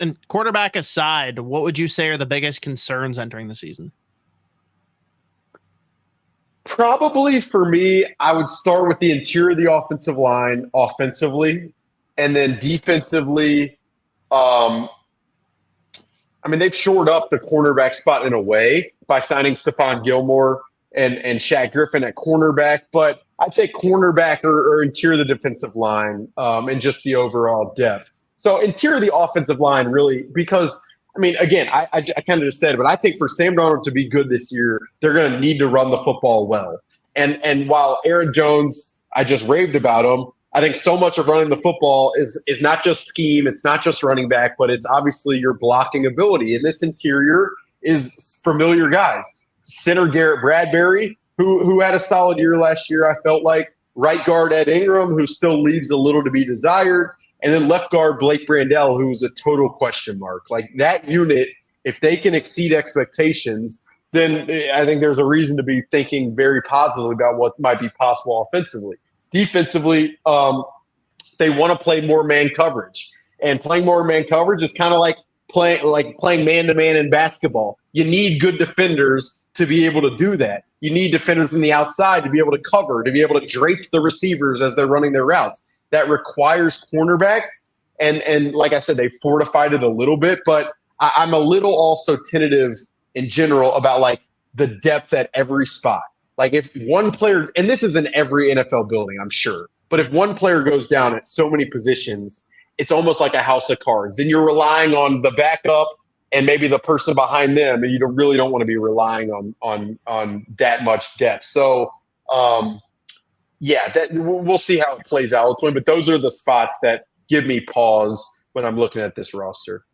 And quarterback aside, what would you say are the biggest concerns entering the season? Probably for me, I would start with the interior of the offensive line offensively, and then defensively. Um, I mean, they've shored up the cornerback spot in a way by signing Stephon Gilmore and Shaq Griffin at cornerback, but I'd say cornerback or interior of the defensive line and just the overall depth. So interior of the offensive line really, because I mean, again, I kind of just said it, but I think for Sam Darnold to be good this year, they're going to need to run the football well. And while Aaron Jones, I just raved about him, I think so much of running the football is not just scheme, it's not just running back, but it's obviously your blocking ability. And this interior is familiar guys. Center Garrett Bradbury, who had a solid year last year, I felt like. Right guard Ed Ingram, who still leaves a little to be desired. And then left guard Blake Brandel, who's a total question mark. Like that unit, if they can exceed expectations, then I think there's a reason to be thinking very positively about what might be possible offensively. Defensively, they want to play more man coverage. And playing more man coverage is kind of like playing man-to-man in basketball. You need good defenders to be able to do that. You need defenders on the outside to be able to cover, to be able to drape the receivers as they're running their routes. That requires cornerbacks. And like I said, they fortified it a little bit, but I'm a little also tentative in general about like the depth at every spot. Like if one player, and this is in every NFL building, I'm sure, but if one player goes down at so many positions, it's almost like a house of cards. Then you're relying on the backup and maybe the person behind them, and you really don't want to be relying on that much depth. So, we'll see how it plays out ultimately, but those are the spots that give me pause when I'm looking at this roster.